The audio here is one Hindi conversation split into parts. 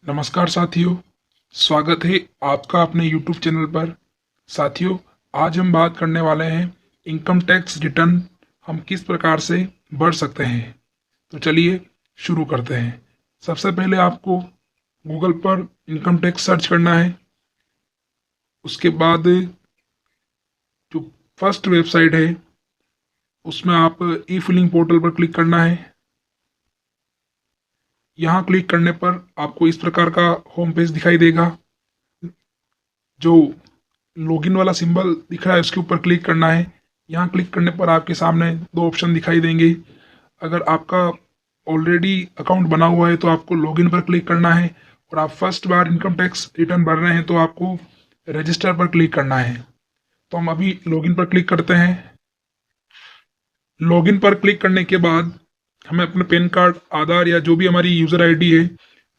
नमस्कार साथियों, स्वागत है आपका अपने YouTube चैनल पर। साथियों, आज हम बात करने वाले हैं इनकम टैक्स रिटर्न हम किस प्रकार से भर सकते हैं। तो चलिए शुरू करते हैं। सबसे पहले आपको गूगल पर इनकम टैक्स सर्च करना है। उसके बाद जो फर्स्ट वेबसाइट है उसमें आप ई फिलिंग पोर्टल पर क्लिक करना है। यहाँ क्लिक करने पर आपको इस प्रकार का होम पेज दिखाई देगा। जो लॉगिन वाला सिंबल दिख रहा है उसके ऊपर क्लिक करना है। यहाँ क्लिक करने पर आपके सामने दो ऑप्शन दिखाई देंगे। अगर आपका ऑलरेडी अकाउंट बना हुआ है तो आपको लॉगिन पर क्लिक करना है, और आप फर्स्ट बार इनकम टैक्स रिटर्न भर रहे हैं तो आपको रजिस्टर पर क्लिक करना है। तो हम अभी लॉगिन पर क्लिक करते हैं। लॉगिन पर क्लिक करने के बाद हमें अपने पैन कार्ड, आधार या जो भी हमारी यूज़र आईडी है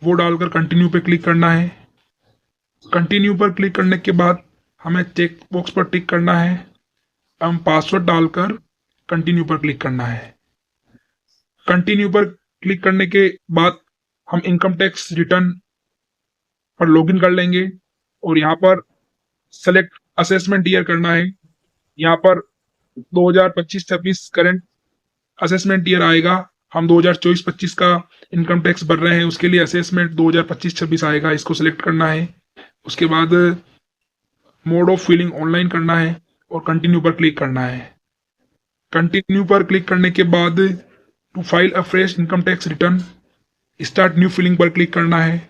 वो डालकर कंटिन्यू पे क्लिक करना है। कंटिन्यू पर क्लिक करने के बाद हमें चेक बॉक्स पर टिक करना है। हम पासवर्ड डालकर कंटिन्यू पर क्लिक करना है। कंटिन्यू पर क्लिक करने के बाद हम इनकम टैक्स रिटर्न पर लॉगिन कर लेंगे, और यहाँ पर सेलेक्ट असेसमेंट ईयर करना है। यहाँ पर 2025-26 करंट असेसमेंट ईयर आएगा। हम 2024-25 का इनकम टैक्स भर रहे हैं, उसके लिए असेसमेंट 2025-26 आएगा, इसको सिलेक्ट करना है। उसके बाद मोड ऑफ फिलिंग ऑनलाइन करना है और कंटिन्यू पर क्लिक करना है। कंटिन्यू पर क्लिक करने के बाद to file a fresh income tax return start new filing पर क्लिक करना है।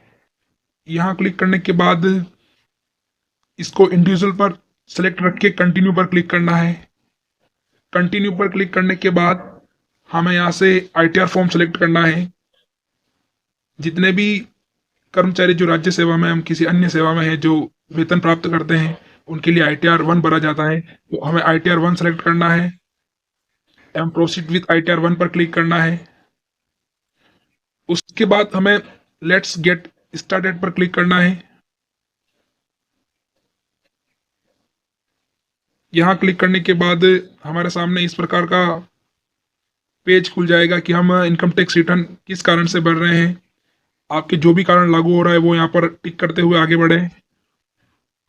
यहाँ क्लिक करने के बाद इसको इंडिविजुअल पर सेलेक्ट रख के कंटिन्यू पर क्लिक करना है। कंटिन्यू पर क्लिक करने के बाद हमें यहाँ से आईटीआर फॉर्म सेलेक्ट करना है। जितने भी कर्मचारी जो राज्य सेवा में, हम किसी अन्य सेवा में है, जो वेतन प्राप्त करते हैं, उनके लिए आईटीआर 1 भरा जाता है, तो हमें आईटीआर 1 सेलेक्ट करना है एवं प्रोसीड विथ आईटीआर 1 पर क्लिक करना है। उसके बाद हमें लेट्स गेट स्टार्टेड पर क्लिक करना है। यहाँ क्लिक करने के बाद हमारे सामने इस प्रकार का पेज खुल जाएगा कि हम इनकम टैक्स रिटर्न किस कारण से भर रहे हैं। आपके जो भी कारण लागू हो रहा है वो यहाँ पर टिक करते हुए आगे बढ़े।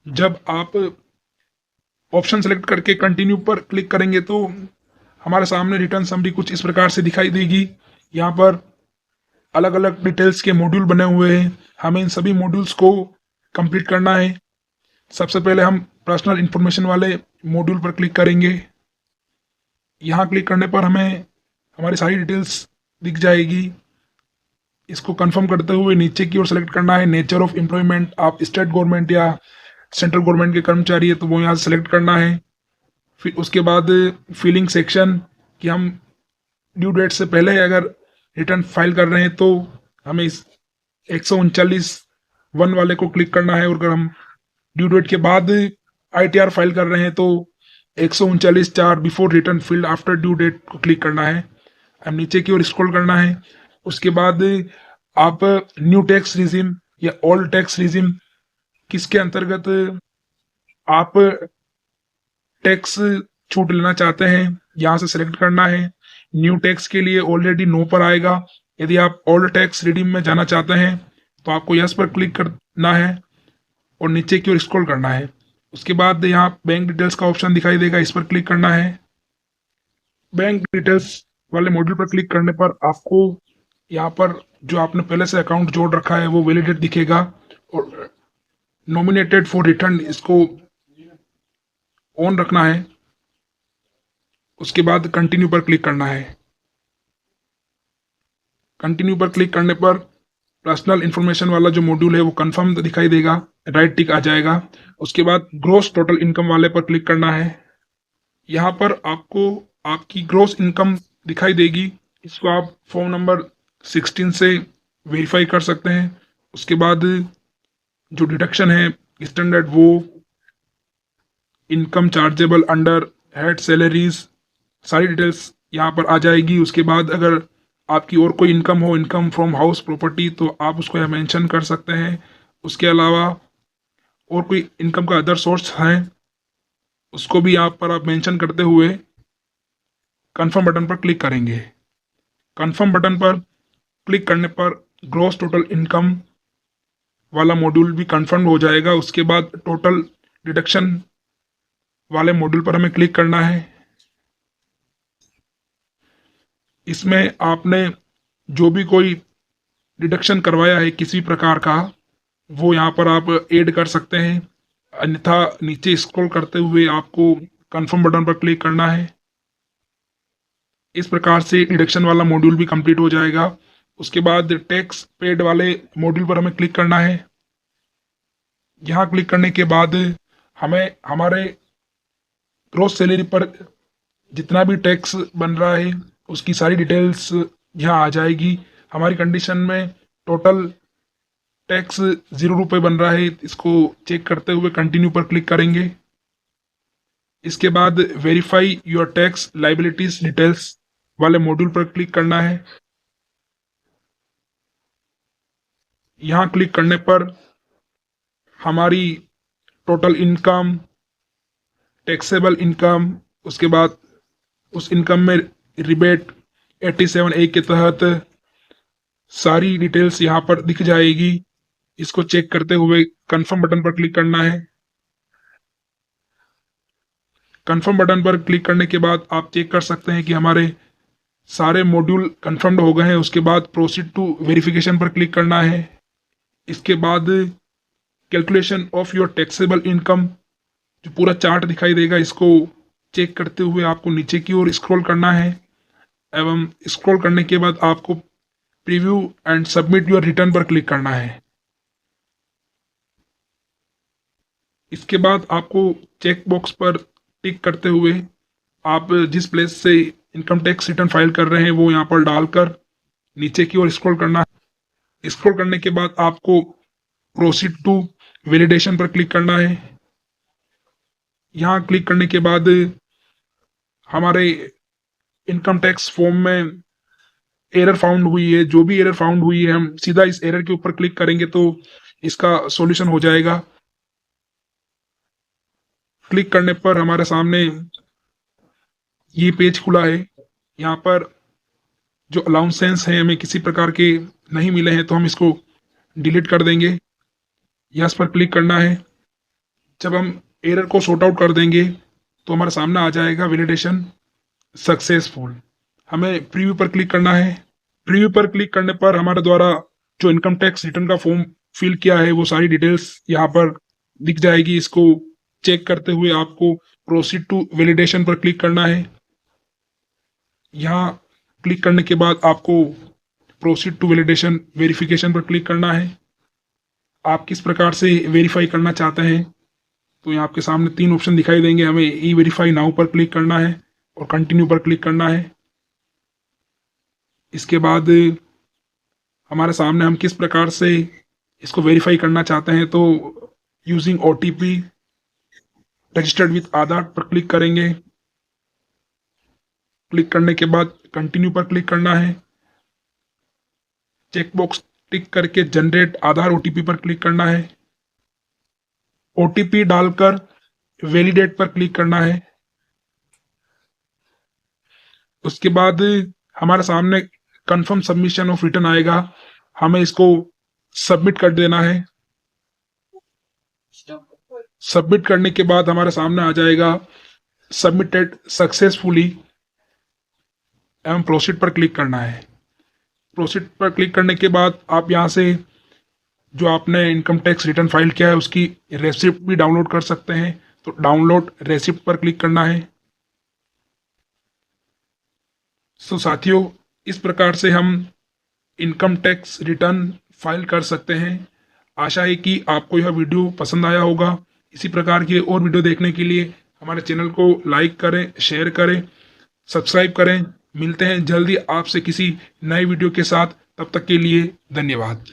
जब आप ऑप्शन सेलेक्ट करके कंटिन्यू पर क्लिक करेंगे तो हमारे सामने रिटर्न समरी कुछ इस प्रकार से दिखाई देगी। यहाँ पर अलग अलग डिटेल्स के मॉड्यूल बने हुए हैं। हमें इन सभी मॉड्यूल्स को कंप्लीट करना है। सबसे पहले हम पर्सनल इंफॉर्मेशन वाले मॉड्यूल पर क्लिक करेंगे। यहाँ क्लिक करने पर हमें हमारी सारी डिटेल्स दिख जाएगी। इसको कंफर्म करते हुए नीचे की ओर सेलेक्ट करना है नेचर ऑफ एम्प्लॉयमेंट। आप स्टेट गवर्नमेंट या सेंट्रल गवर्नमेंट के कर्मचारी है तो वो यहाँ से सेलेक्ट करना है। फिर उसके बाद फिलिंग सेक्शन कि हम ड्यू डेट से पहले अगर रिटर्न फाइल कर रहे हैं तो हमें इस 139(1) वाले को क्लिक करना है, और अगर हम ड्यू डेट के बाद आईटीआर फाइल कर रहे हैं तो 139(4) before return filed after due date को क्लिक करना है। अब नीचे की ओर स्क्रॉल करना है। उसके बाद आप न्यू टैक्स रिजिम या ओल्ड टैक्स रिजिम किसके अंतर्गत आप टैक्स छूट लेना चाहते हैं, यहाँ से सेलेक्ट करना है। न्यू टैक्स के लिए ऑलरेडी नो पर आएगा। यदि आप ओल्ड टैक्स रिडीम में जाना चाहते हैं तो आपको यस पर क्लिक करना है और नीचे की ओर स्क्रॉल करना है। उसके बाद यहाँ बैंक डिटेल्स का ऑप्शन दिखाई देगा, इस पर क्लिक करना है। बैंक डिटेल्स वाले मॉड्यूल पर क्लिक करने पर आपको यहाँ पर जो आपने पहले से अकाउंट जोड़ रखा है वो वैलिडेट दिखेगा, और नॉमिनेटेड फॉर रिटर्न इसको ऑन रखना है। उसके बाद कंटिन्यू पर क्लिक करना है। कंटिन्यू पर क्लिक करने पर पर्सनल इंफॉर्मेशन वाला जो मॉड्यूल है वो कंफर्म दिखाई देगा, राइट टिक आ जाएगा। उसके बाद ग्रॉस टोटल इनकम वाले पर क्लिक करना है। यहाँ पर आपको आपकी ग्रॉस इनकम दिखाई देगी। इसको आप फॉर्म नंबर 16 से वेरीफाई कर सकते हैं। उसके बाद जो डिडक्शन है स्टैंडर्ड, वो income chargeable under head salaries, सारी डिटेल्स यहाँ पर आ जाएगी। उसके बाद अगर आपकी और कोई इनकम हो, इनकम फ्रॉम हाउस प्रॉपर्टी, तो आप उसको यहाँ मेंशन कर सकते हैं। उसके अलावा और कोई इनकम का अदर सोर्स है उसको भी यहाँ पर आप मेंशन करते हुए कंफर्म बटन पर क्लिक करेंगे। कंफर्म बटन पर क्लिक करने पर ग्रॉस टोटल इनकम वाला मॉड्यूल भी कंफर्म हो जाएगा। उसके बाद टोटल डिडक्शन वाले मॉड्यूल पर हमें क्लिक करना है। इसमें आपने जो भी कोई डिडक्शन करवाया है किसी प्रकार का, वो यहाँ पर आप ऐड कर सकते हैं। अन्यथा नीचे स्क्रॉल करते हुए आपको कंफर्म बटन पर क्लिक करना है। इस प्रकार से डिडक्शन वाला मॉड्यूल भी कंप्लीट हो जाएगा। उसके बाद टैक्स पेड वाले मॉड्यूल पर हमें क्लिक करना है। यहाँ क्लिक करने के बाद हमें हमारे ग्रॉस सैलरी पर जितना भी टैक्स बन रहा है उसकी सारी डिटेल्स यहाँ आ जाएगी। हमारी कंडीशन में टोटल टैक्स 0 रुपये बन रहा है। इसको चेक करते हुए कंटिन्यू पर क्लिक करेंगे। इसके बाद verify your tax liabilities details वाले मॉड्यूल पर क्लिक करना है। यहाँ क्लिक करने पर हमारी टोटल इनकम, टैक्सेबल इनकम, उसके बाद उस इनकम में रिबेट 87A के तहत सारी डिटेल्स यहाँ पर दिख जाएगी। इसको चेक करते हुए कंफर्म बटन पर क्लिक करना है। कंफर्म बटन पर क्लिक करने के बाद आप चेक कर सकते हैं कि हमारे सारे मॉड्यूल कंफर्म्ड हो गए हैं। उसके बाद प्रोसीड टू वेरिफिकेशन पर क्लिक करना है। इसके बाद calculation of your taxable income, जो पूरा चार्ट दिखाई देगा, इसको चेक करते हुए आपको नीचे की ओर स्क्रॉल करना है एवं स्क्रॉल करने के बाद आपको preview and submit your return पर क्लिक करना है। इसके बाद आपको चेक बॉक्स पर टिक करते हुए आप जिस प्लेस से इनकम टैक्स रिटर्न फाइल कर रहे हैं वो यहाँ पर डालकर नीचे की ओर स्क्रॉल करना है। स्क्रॉल करने के बाद आपको प्रोसीड टू वैलिडेशन पर क्लिक करना है। यहाँ क्लिक करने के बाद हमारे इनकम टैक्स फॉर्म में एरर फाउंड हुई है। जो भी एरर फाउंड हुई है हम सीधा इस एरर के ऊपर क्लिक करेंगे तो इसका सॉल्यूशन हो जाएगा। क्लिक करने पर हमारे सामने ये पेज खुला है। यहाँ पर जो अलाउंसेंस हैं हमें किसी प्रकार के नहीं मिले हैं तो हम इसको डिलीट कर देंगे। यस पर क्लिक करना है। जब हम एरर को सॉर्ट आउट कर देंगे तो हमारे सामने आ जाएगा वैलिडेशन सक्सेसफुल। हमें प्रीव्यू पर क्लिक करना है। प्रीव्यू पर क्लिक करने पर हमारे द्वारा जो इनकम टैक्स रिटर्न का फॉर्म फिल किया है वो सारी डिटेल्स यहाँ पर दिख जाएगी। इसको चेक करते हुए आपको प्रोसीड टू वैलिडेशन पर क्लिक करना है। यहाँ क्लिक करने के बाद आपको प्रोसीड टू वैलिडेशन वेरिफिकेशन पर क्लिक करना है। आप किस प्रकार से वेरीफाई करना चाहते हैं तो यहाँ आपके सामने 3 ऑप्शन दिखाई देंगे। हमें ई वेरीफाई नाउ पर क्लिक करना है और कंटिन्यू पर क्लिक करना है। इसके बाद हमारे सामने हम किस प्रकार से इसको वेरीफाई करना चाहते हैं तो यूजिंग OTP रजिस्टर्ड विथ आधार पर क्लिक करेंगे। क्लिक करने के बाद कंटिन्यू पर क्लिक करना है। चेकबॉक्स टिक करके जनरेट आधार OTP पर क्लिक करना है। OTP डालकर वैलिडेट पर क्लिक करना है। उसके बाद हमारे सामने कंफर्म सबमिशन ऑफ रिटर्न आएगा। हमें इसको सबमिट कर देना है। सबमिट करने के बाद हमारे सामने आ जाएगा सबमिटेड सक्सेसफुली एवं प्रोसीड पर क्लिक करना है। प्रोसीड पर क्लिक करने के बाद आप यहाँ से जो आपने इनकम टैक्स रिटर्न फाइल किया है उसकी रेसिप्ट भी डाउनलोड कर सकते हैं। तो डाउनलोड रेसिप्ट पर क्लिक करना है। तो साथियों, इस प्रकार से हम इनकम टैक्स रिटर्न फाइल कर सकते हैं। आशा है कि आपको यह वीडियो पसंद आया होगा। इसी प्रकार के और वीडियो देखने के लिए हमारे चैनल को लाइक करें, शेयर करें, सब्सक्राइब करें। मिलते हैं जल्दी आपसे किसी नए वीडियो के साथ। तब तक के लिए धन्यवाद।